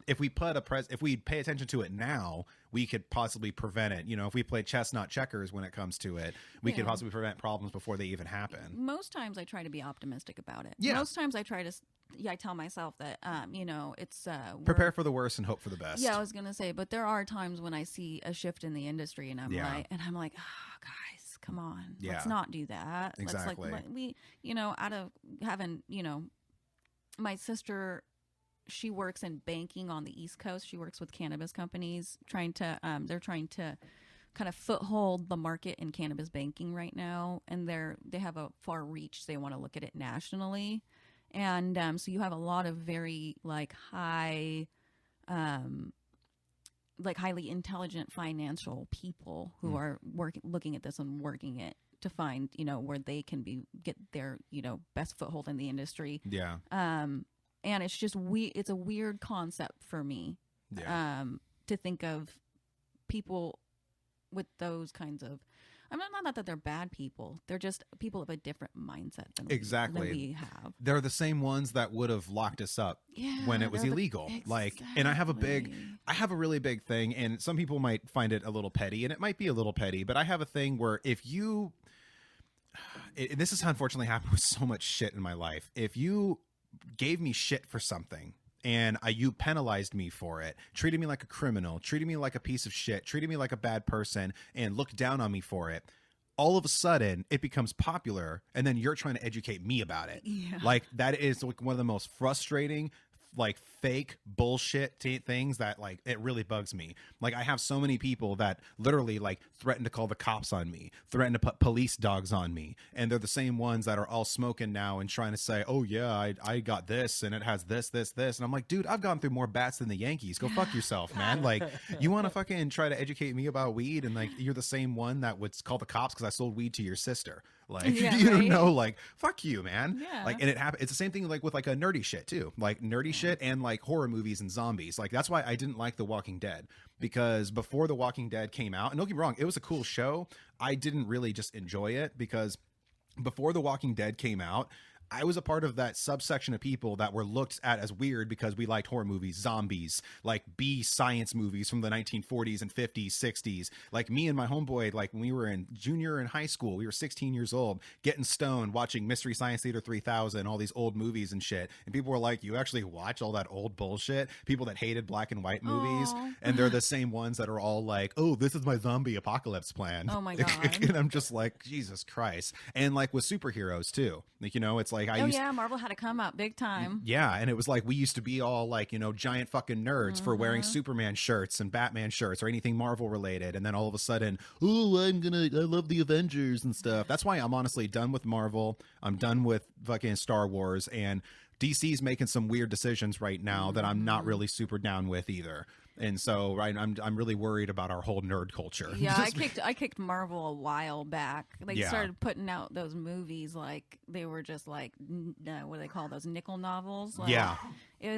if we pay attention to it now, we could possibly prevent it. You know, if we play chess, not checkers, when it comes to it, we could possibly prevent problems before they even happen. Most times I try to be optimistic about it. Yeah. Most times I try to, I tell myself that, you know, it's prepare for the worst and hope for the best. Yeah, I was gonna say, but there are times when I see a shift in the industry, and I'm like, guys, come on, let's not do that. Exactly. We, you know, out of having, you know, my sister, she works in banking on the East Coast. She works with cannabis companies they're trying to kind of foothold the market in cannabis banking right now. And they have a far reach. They want to look at it nationally. And so you have a lot of very like highly intelligent financial people who are looking at this and working it to find, where they can get their, best foothold in the industry. Yeah. And it's just it's a weird concept for me. Yeah. To think of people with those kinds of, I'm not that they're bad people. They're just people of a different mindset than we have. They're the same ones that would have locked us up when it was illegal. And I have a really big thing, and some people might find it a little petty, and it might be a little petty, but I have a thing where if you, this is how unfortunately happened with so much shit in my life. If you gave me shit for something, and you penalized me for it, treated me like a criminal, treated me like a piece of shit, treated me like a bad person, and looked down on me for it, all of a sudden it becomes popular, and then you're trying to educate me about it. Yeah. Like, that is like one of the most frustrating, like, fake bullshit things that, like, it really bugs me. Like, I have so many people that literally, like, threaten to call the cops on me, threaten to put police dogs on me, and they're the same ones that are all smoking now and trying to say, oh yeah, I got this and it has this, and I'm like, dude, I've gone through more bats than the Yankees. Go fuck yourself, man. Like, you want to fucking try to educate me about weed, and like, you're the same one that would call the cops because I sold weed to your sister. Like, you don't know, like, fuck you, man. Yeah. Like, and it happened. It's the same thing like with like a nerdy shit too, like nerdy shit and like horror movies and zombies. Like, that's why I didn't like The Walking Dead, because before The Walking Dead came out, and don't get me wrong, it was a cool show, I didn't really just enjoy it, because before The Walking Dead came out, I was a part of that subsection of people that were looked at as weird because we liked horror movies, zombies, like B science movies from the 1940s and 50s, 60s. Like, me and my homeboy, like when we were in junior in high school, we were 16 years old, getting stoned, watching Mystery Science Theater 3000, all these old movies and shit. And people were like, you actually watch all that old bullshit? People that hated black and white movies. Aww. And they're the same ones that are all like, oh, this is my zombie apocalypse plan. Oh my God. And I'm just like, Jesus Christ. And like with superheroes too. Like, it's like Marvel had to come out big time. Yeah, and it was like we used to be all like, giant fucking nerds for wearing Superman shirts and Batman shirts or anything Marvel related, and then all of a sudden, oh, I love the Avengers and stuff. That's why I'm honestly done with Marvel. I'm done with fucking Star Wars, and DC's making some weird decisions right now that I'm not really super down with either. And so, right, I'm really worried about our whole nerd culture. Yeah, I kicked Marvel a while back. They started putting out those movies like they were just like, what do they call those, nickel novels? Like, yeah. It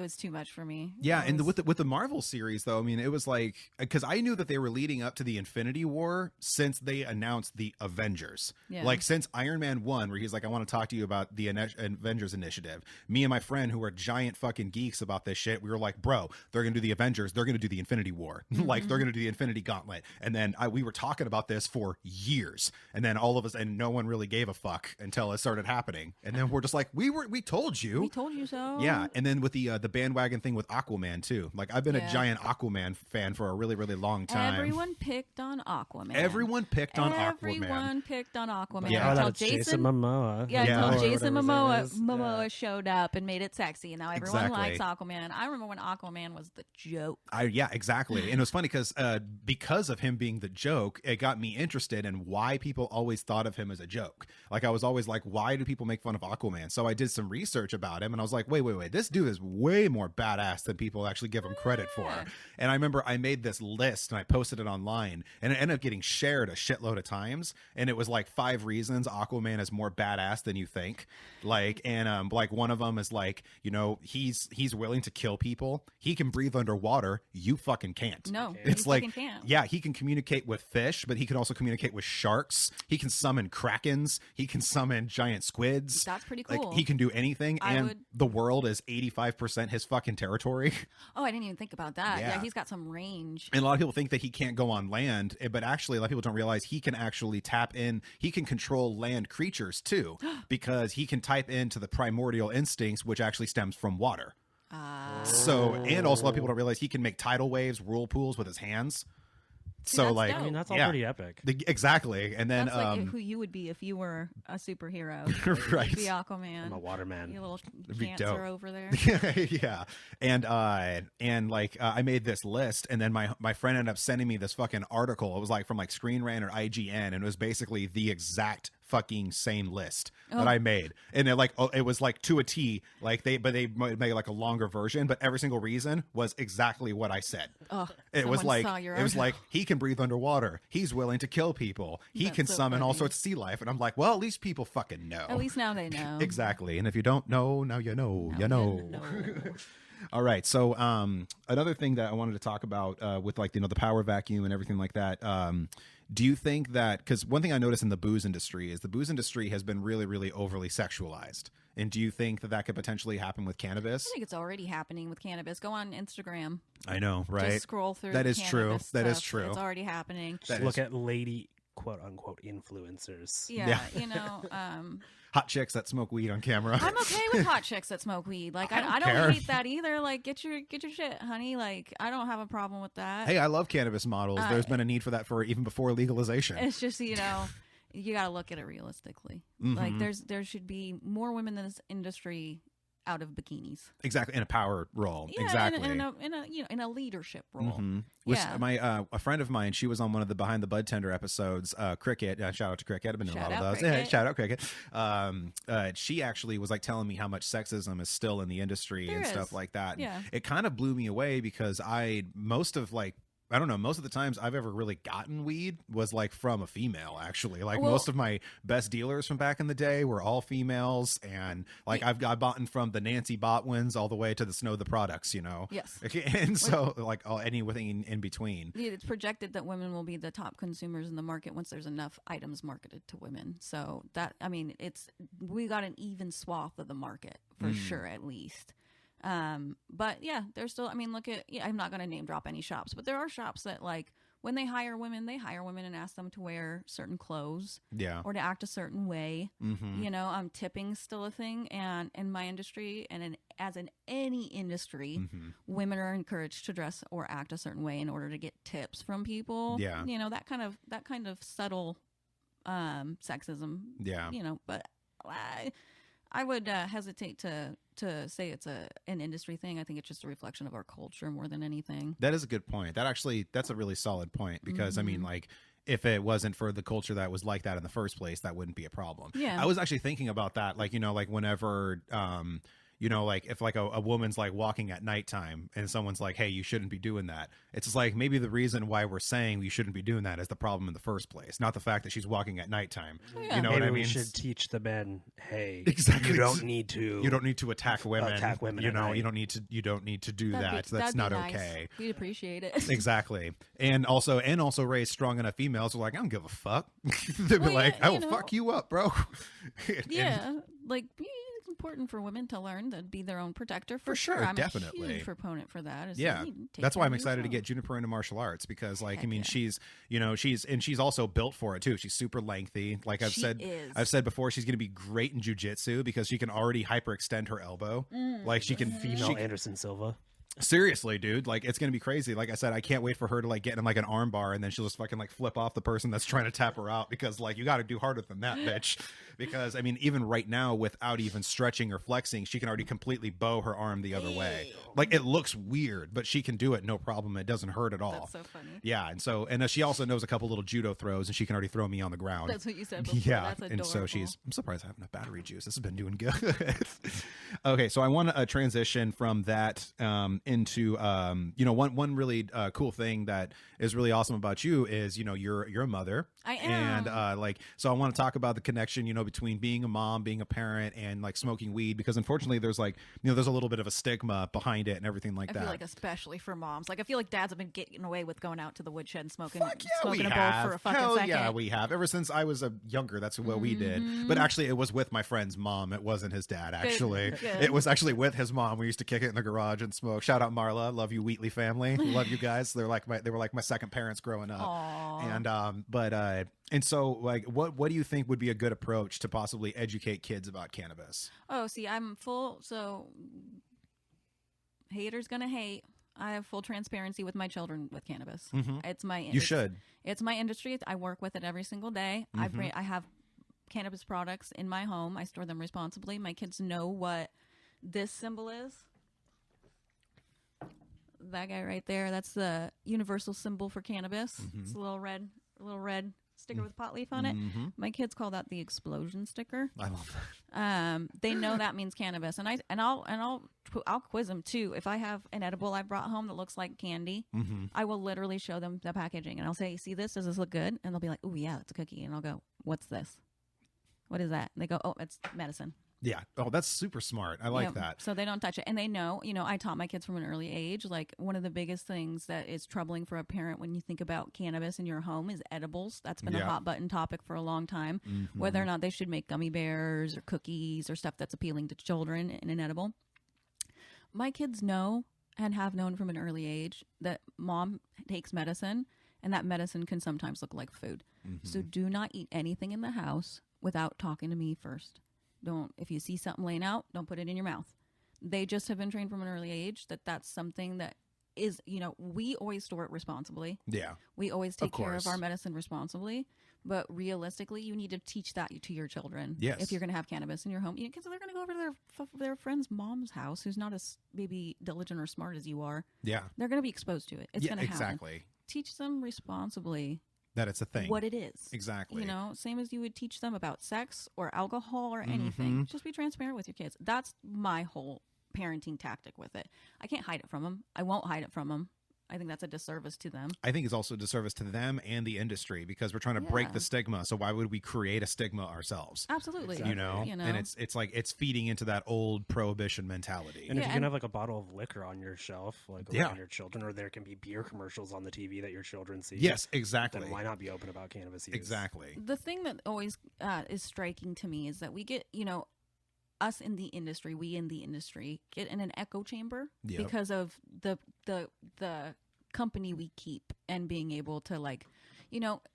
was too much for me. Yeah, and with the Marvel series, though, I mean, it was like, because I knew that they were leading up to the Infinity War since they announced the Avengers. Yeah. Like, since Iron Man 1, where he's like, I want to talk to you about the Avengers initiative. Me and my friend, who are giant fucking geeks about this shit, we were like, bro, they're going to do the Avengers, they're going to do the Infinity War. Like, they're going to do the Infinity Gauntlet. And then we were talking about this for years. And then all of us, and no one really gave a fuck until it started happening. And then we're just like, we told you. We told you so. Yeah. And then with the bandwagon thing with Aquaman too. Like, I've been a giant Aquaman fan for a really, really long time. Everyone picked on Aquaman. Everyone picked on Aquaman. Yeah. Until Jason Momoa. Until Jason Momoa showed up and made it sexy, and now everyone likes Aquaman. I remember when Aquaman was the joke. Yeah, exactly. And it was funny because of him being the joke, it got me interested in why people always thought of him as a joke. Like, I was always like, why do people make fun of Aquaman? So I did some research about him, and I was like, wait, this dude is way more badass than people actually give him credit for. And I remember I made this list and I posted it online, and it ended up getting shared a shitload of times. And it was like 5 reasons Aquaman is more badass than you think. Like, and like one of them is like, he's willing to kill people. He can breathe underwater. You fucking can't. No, it's like, can't. Yeah, he can communicate with fish, but he can also communicate with sharks. He can summon krakens. He can summon giant squids. That's pretty cool. Like, he can do anything, the world is 85% his fucking territory. Oh, I didn't even think about that. Yeah, he's got some range. And a lot of people think that he can't go on land, but actually a lot of people don't realize he can actually tap in. He can control land creatures too, because he can type into the primordial instincts, which actually stems from water. So, and also a lot of people don't realize he can make tidal waves, whirlpools with his hands. So that's like, dope. I mean, that's all yeah. pretty epic. Exactly. And then That's like who you would be if you were a superhero. Right. You'd be Aquaman. I'm a waterman. You little be cancer dope. over there. yeah. And like I made this list, and then my friend ended up sending me this fucking article. It was like from like Screen Rant or IGN, and it was basically the exact fucking same list that I made. And it like it was like to a T, like they made like a longer version, but every single reason was exactly what I said. Oh, it was like saw your it was like he can breathe underwater, he's willing to kill people, he That's can so summon all funny. sorts of sea life, and I'm like, well, at least people fucking know. At least now they know. Exactly. And if you don't know, now you know. Now you know. know. All right. So another thing that I wanted to talk about with like, the power vacuum and everything like that. Do you think that, because one thing I noticed in the booze industry is the booze industry has been really, really overly sexualized. And do you think that could potentially happen with cannabis? I think it's already happening with cannabis. Go on Instagram. I know, right? Just scroll through. That is cannabis true. That is stuff. true. It's already happening. That Look is- at lady quote unquote influencers. Yeah, Yeah. Hot chicks that smoke weed on camera. I'm okay with hot chicks that smoke weed. Like I don't don't care. hate that either. Like get your shit, honey. Like I don't have a problem with that. Hey, I love cannabis models. There's been a need for that for even before legalization. It's just you got to look at it realistically. Like there should be more women in this industry out of bikinis. Exactly, in a power role. Yeah, Exactly. in a leadership role. Mm-hmm. Which Yeah. my a friend of mine, she was on one of the Behind the Bud Tender episodes. Cricket, shout out to Cricket. I've been doing a Shout lot of out those. Cricket. Shout out Cricket. She actually was like telling me how much sexism is still in the industry There and is. stuff like that. Yeah. It kind of blew me away because most of the times I've ever really gotten weed was like from a female, actually. Like Well- most of my best dealers from back in the day were all females, and like I've bought from the Nancy Botwins all the way to the Snow the Products, Yes. and so like anything in between. Yeah, it's projected that women will be the top consumers in the market once there's enough items marketed to women. So we got an even swath of the market for sure, at least. But yeah, there's still, I'm not going to name drop any shops, but there are shops that like when they hire women and ask them to wear certain clothes Yeah. or to act a certain way. Mm-hmm. Tipping's still a thing. And in my industry and as in any industry, Mm-hmm. women are encouraged to dress or act a certain way in order to get tips from people. Yeah. That kind of subtle, sexism, Yeah. but I would hesitate to say it's an industry thing. I think it's just a reflection of our culture more than anything. That is a good point. That's a really solid point because I mean, like, if it wasn't for the culture that was like that in the first place, that wouldn't be a problem. Yeah. I was actually thinking about that, like, like whenever, like if like a woman's like walking at nighttime and someone's like, hey, you shouldn't be doing that. It's just like maybe the reason why we're saying we shouldn't be doing that is the problem in the first place, not the fact that she's walking at nighttime. Yeah. You know Maybe what I we mean? should teach the men, hey, Exactly. you don't need to attack women. Attack women You at know, night. you don't need to do that. That's That'd be not nice. okay. We'd appreciate it. Exactly. And also raise strong enough females who are like, I don't give a fuck. They'll be Well, like, yeah, I will fuck you up, bro. And- Yeah, it's important for women to learn to be their own protector. For sure, I'm definitely. a huge proponent for that. Is yeah, you need to take that's why care I'm of excited to yourself. get Juniper into martial arts because, like, Heck yeah. she's also built for it too. She's super lengthy. Like She is. I've said before, she's going to be great in jujitsu because she can already hyperextend her elbow. Like she can female Anderson Silva. Seriously, dude, like it's gonna be crazy. Like I said, I can't wait for her to like get in like an arm bar and then she'll just fucking like flip off the person that's trying to tap her out because like you got to do harder than that, bitch. Because I mean, even right now, without even stretching or flexing, she can already completely bow her arm the other way. Like it looks weird, but she can do it no problem. It doesn't hurt at all. That's so funny. Yeah, and she also knows a couple little judo throws, and she can already throw me on the ground. That's what you said before. Yeah, That's adorable. and so I'm surprised I have enough battery juice. This has been doing good. Okay, so I want to transition from that into one really cool thing that is really awesome about you is you're a mother. I am. And so I want to talk about the connection between being a mom, being a parent, and like smoking weed because unfortunately there's like there's a little bit of a stigma behind it and everything like I that. feel like especially for moms. Like I feel like dads have been getting away with going out to the woodshed and smoking Fuck yeah, we a bowl have. for a fucking Hell second. yeah, we have. Ever since I was younger, that's what we did. But actually, it was with my friend's mom. It wasn't his dad, actually. Good. It was actually with his mom. We used to kick it in the garage and smoke. Shout out Marla. Love you, Wheatley family. Love you guys. They were like my second parents growing up. Aww. And so like what do you think would be a good approach to possibly educate kids about cannabis? Oh, see, I'm full. So haters gonna hate. I have full transparency with my children with cannabis. Mm-hmm. You should. It's my industry. I work with it every single day. Mm-hmm. I have cannabis products in my home. I store them responsibly. My kids know what this symbol is. That guy right there, that's the universal symbol for cannabis. Mm-hmm. It's a little red sticker with pot leaf on it. Mm-hmm. My kids call that the explosion sticker. I love that. They know that means cannabis, and I'll quiz them too. If I have an edible I brought home that looks like candy, Mm-hmm. I will literally show them the packaging, and I'll say, "See this? Does this look good?" And they'll be like, "Oh yeah, that's a cookie." And I'll go, "What's this? What is that?" And they go, "Oh, it's medicine." Yeah. Oh, that's super smart. I like Yep. that. So they don't touch it. And they know, I taught my kids from an early age, like one of the biggest things that is troubling for a parent when you think about cannabis in your home is edibles. That's been a Yeah. hot button topic for a long time, Mm-hmm. whether or not they should make gummy bears or cookies or stuff that's appealing to children in an edible. My kids know and have known from an early age that mom takes medicine, and that medicine can sometimes look like food. Mm-hmm. So do not eat anything in the house without talking to me first. If you see something laying out, don't put it in your mouth. They just have been trained from an early age that that's something that is, we always store it responsibly. Yeah. We always take care of course. our medicine responsibly. But realistically, you need to teach that to your children. Yes. If you're going to have cannabis in your home, because they're going to go over to their friend's mom's house, who's not as maybe diligent or smart as you are. Yeah. They're going to be exposed to it. It's Yeah, going to happen. exactly. Teach them responsibly That it's a thing. what it is. Exactly. Same as you would teach them about sex or alcohol or anything. Mhm. Just be transparent with your kids. That's my whole parenting tactic with it. I can't hide it from them. I won't hide it from them. I think that's a disservice to them. I think it's also a disservice to them and the industry because we're trying to break Yeah. the stigma. So why would we create a stigma ourselves? Absolutely. Exactly. And it's like it's feeding into that old prohibition mentality. And if Yeah, you can and- have like a bottle of liquor on your shelf, like Yeah. around your children, or there can be beer commercials on the TV that your children see. Yes, exactly. Then why not be open about cannabis use? Exactly. The thing that always is striking to me is that we get, us in the industry, we in the industry get in an echo chamber Yep. because of the company we keep and being able to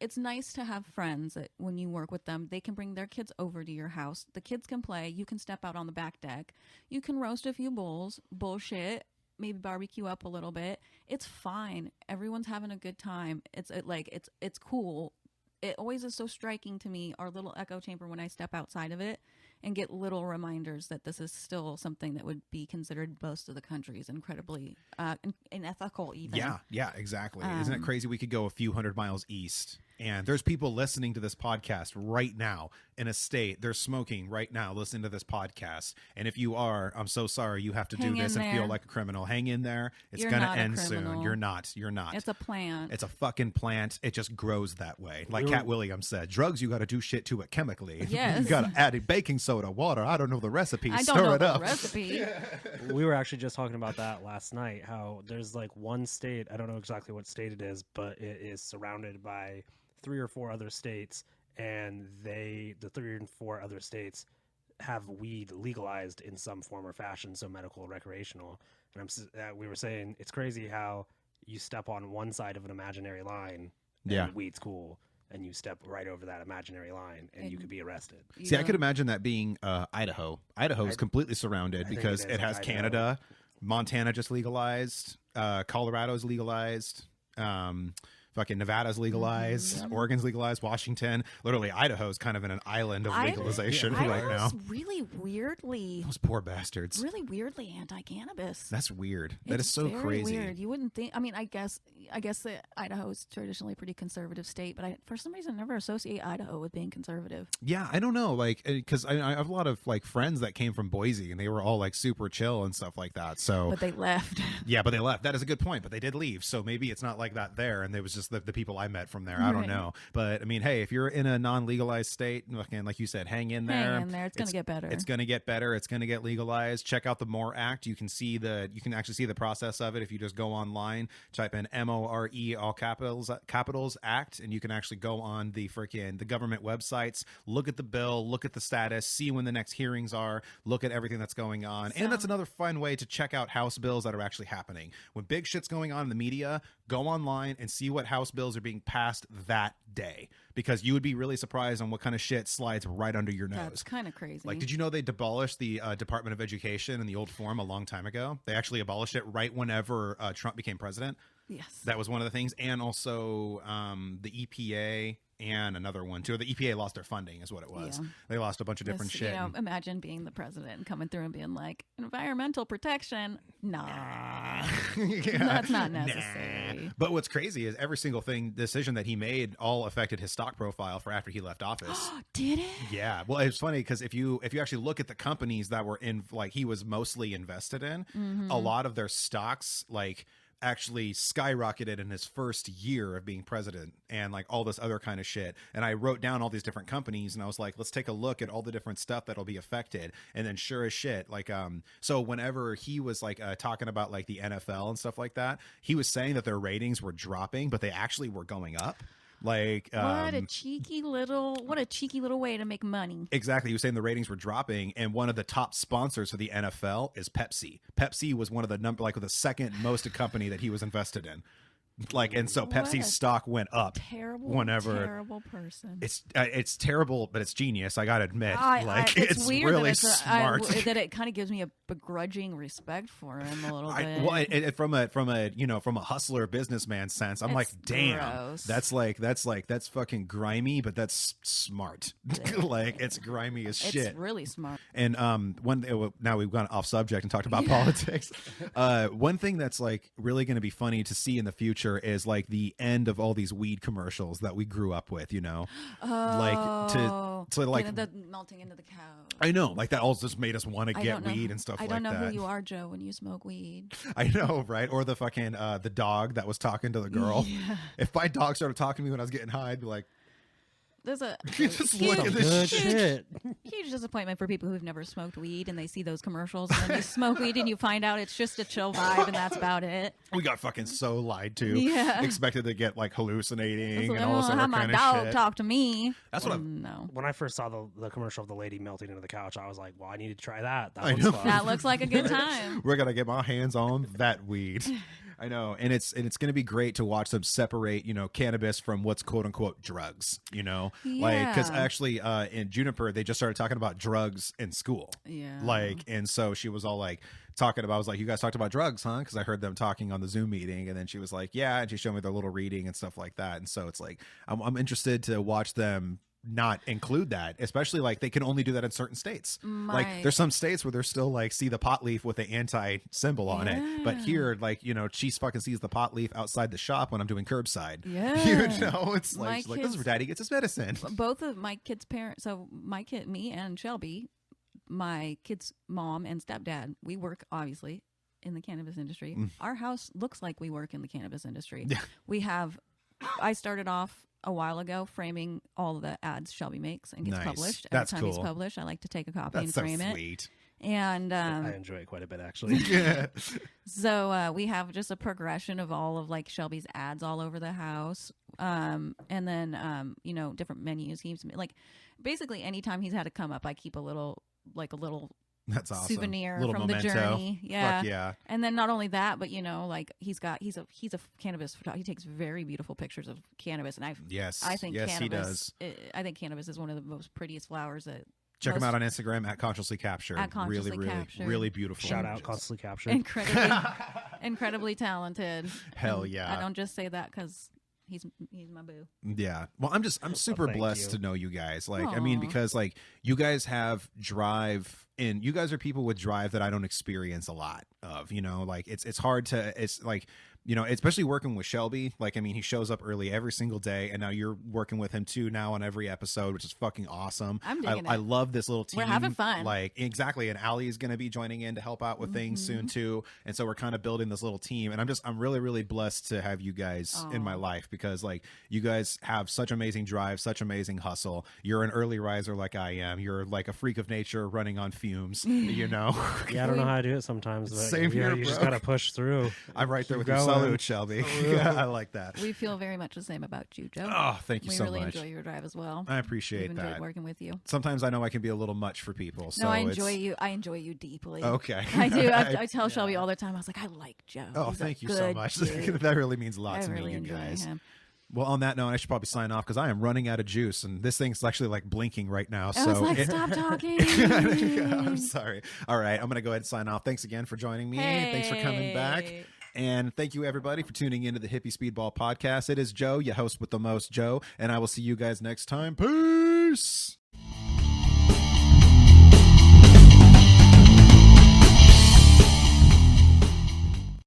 it's nice to have friends that when you work with them, they can bring their kids over to your house. The kids can play. You can step out on the back deck. You can roast a few bulls, bullshit, maybe barbecue up a little bit. It's fine. Everyone's having a good time. It's cool. It always is so striking to me, our little echo chamber, when I step outside of it and get little reminders that this is still something that would be considered most of the countries incredibly unethical even. Yeah, exactly. Isn't it crazy? We could go a few hundred miles east and there's people listening to this podcast right now in a state. They're smoking right now, listening to this podcast. And if you are, I'm so sorry you have to Hang do this in and feel there. like a criminal. Hang in there. It's You're going to not a end soon. criminal. You're not. It's a plant. It's a fucking plant. It just grows that way. Like We Cat were- Williams said, drugs, you got to do shit to it chemically. Yes. You got to add baking soda, water. I don't know the recipe. I Stir don't know it the up. recipe. We were actually just talking about that last night, how there's like one state, I don't know exactly what state it is, but it is surrounded by 3 or 4 other states, and the 3 and 4 other states have weed legalized in some form or fashion, so medical or recreational. And we were saying it's crazy how you step on one side of an imaginary line and Yeah. weed's cool, and you step right over that imaginary line and you could be arrested. See, I could imagine that being Idaho. Idaho is completely surrounded think because it is it has Idaho. Canada. Montana just legalized. Colorado's legalized. Fucking Nevada's legalized. Oregon's legalized. Washington. Literally, Idaho's kind of in an island of legalization right now. Idaho's really weirdly Those poor bastards. anti-cannabis. That's weird. That is It's so very crazy. Weird. You wouldn't think. I mean, I guess that Idaho is traditionally a pretty conservative state, but for some reason, I never associate Idaho with being conservative. Yeah, I don't know, like, because I have a lot of like friends that came from Boise, and they were all like super chill and stuff like that. So But they left. yeah, but they left. That is a good point. But they did leave, so maybe it's not like that there. And it was just the people I met from there. I don't Right. know, but I mean, hey, if you're in a non-legalized state, like you said, hang in there. Hang in there. It's gonna get better. It's gonna get better. It's gonna get legalized. Check out the MORE Act. You can actually see the process of it if you just go online, type in MORE, all capitals Act, and you can actually go on the government websites, look at the bill, look at the status, see when the next hearings are, look at everything that's going on. And that's another fun way to check out House bills that are actually happening. When big shit's going on in the media, go online and see what House bills are being passed that day, because you would be really surprised on what kind of shit slides right under your nose. That's kind of crazy. Like, did you know they abolished the Department of Education in the old form a long time ago? They actually abolished it right whenever Trump became president. Yes. That was one of the things. And also the EPA and another one too. The EPA lost their funding is what it was. Yeah. They lost a bunch of different shit. You know, imagine being the president and coming through and being like, environmental protection. Nah. That's not necessary. Nah. But what's crazy is every single decision that he made all affected his stock profile for after he left office. Did it? Yeah. Well, it's funny because if you actually look at the companies that were in, like, he was mostly invested in, a lot of their stocks, like, actually skyrocketed in his first year of being president, and like all this other kind of shit. And I wrote down all these different companies, and I was like, let's take a look at all the different stuff that'll be affected. And then sure as shit, like so whenever he was like talking about like the NFL and stuff like that, he was saying that their ratings were dropping, but they actually were going up. Like what a cheeky little way to make money. Exactly. He was saying the ratings were dropping, and one of the top sponsors for the NFL is Pepsi. Pepsi was one of the the second most company that he was invested in. Like, and so Pepsi's stock went up terrible person. It's terrible, but it's genius. I gotta admit, it's weird really that smart. that it kind of gives me a begrudging respect for him a little bit. Well, from a hustler businessman sense, I'm like, damn, gross. that's fucking grimy, but that's smart. Like, it's grimy as shit. It's really smart. And now we've gone off subject and talked about politics. One thing that's like really going to be funny to see in the future is like the end of all these weed commercials that we grew up with, you know, like the melting into the couch. I know, like that all just made us want to get weed and stuff like that. I don't know who you are, Joe, when you smoke weed. I know, right? Or the fucking the dog that was talking to the girl. Yeah. If my dog started talking to me when I was getting high, I'd be like, there's a just look at this shit. Huge disappointment for people who've never smoked weed and they see those commercials, and then you smoke weed and you find out it's just a chill vibe and that's about it. We got fucking so lied to. Yeah. Expected to get like hallucinating Like, and all this other kind of shit. How my dog talk to me. That's what When I first saw the commercial of the lady melting into the couch, I was like, well, I need to try that. I know. That looks like a good time. We're gonna get my hands on that weed. I know, and it's going to be great to watch them separate, you know, cannabis from what's quote unquote drugs, you know, like because actually in Juniper they just started talking about drugs in school, like, and so she was all like talking about, I was like, you guys talked about drugs, huh? Because I heard them talking on the Zoom meeting, and then she was like, yeah, and she showed me their little reading and stuff like that, and so it's like I'm interested to watch them not include that, especially like they can only do that in certain states. Like there's some states where they're still like see the pot leaf with the anti symbol on it, but here, like, you know, she fucking sees the pot leaf outside the shop when I'm doing curbside. You know, it's like, this is where daddy gets his medicine. Both of my kids' parents, so my kid, me and Shelby, my kid's mom and stepdad, we work obviously in the cannabis industry. Our house looks like we work in the cannabis industry. I started off a while ago framing all of the ads Shelby makes and gets published. Every time he's published, I like to take a copy and frame it. Sweet. And I enjoy it quite a bit, actually. So we have just a progression of all of like Shelby's ads all over the house, and then you know, different menus. He's like, basically anytime he's had to come up, I keep a little that's awesome. Souvenir little from memento. the journey. Fuck yeah. And then not only that, but you know, like he's a cannabis photographer. He takes very beautiful pictures of cannabis, and I think cannabis, he does. I think cannabis is one of the most prettiest flowers that. Check him out on Instagram at Consciously Captured. Really beautiful. Shout out Consciously Captured. Incredibly talented. Hell yeah. I don't just say that because he's my boo. Yeah. Well, I'm super blessed to know you guys. Like, I mean, because like you guys have drive, and you guys are people with drive that I don't experience a lot of, you know, like it's hard to, it's like, you know, especially working with Shelby. Like, I mean, he shows up early every single day, and now you're working with him too now on every episode, which is fucking awesome. I'm digging it. I love this little team. We're having fun. Like, exactly. And Allie is going to be joining in to help out with things soon too. And so we're kind of building this little team, and I'm really, really blessed to have you guys in my life, because like you guys have such amazing drive, such amazing hustle. You're an early riser like I am. You're like a freak of nature running on fumes, you know? Yeah, I don't know how to do it sometimes. But Same here, you just got to push through. I'm right there with you. Salute, Shelby. Yeah, I like that. We feel very much the same about you, Joe. Oh, thank you we so really much. enjoy your drive as well. I appreciate We've that. enjoyed working with you. Sometimes I know I can be a little much for people. So No, I enjoy you. I enjoy you deeply. Okay. I do. I tell Shelby all the time. I was like, I like Joe. Oh, He's a thank you so good much. dude. That really means a lot I to really me, you enjoy guys. him. Well, on that note, I should probably sign off because I am running out of juice, and this thing's actually like blinking right now. I was So like, stop talking. I'm sorry. All right, I'm going to go ahead and sign off. Thanks again for joining me. Thanks for coming back. Hey. And thank you, everybody, for tuning into the Hippy Speedball Podcast. It is Joe, your host with the most, Joe, and I will see you guys next time. Peace.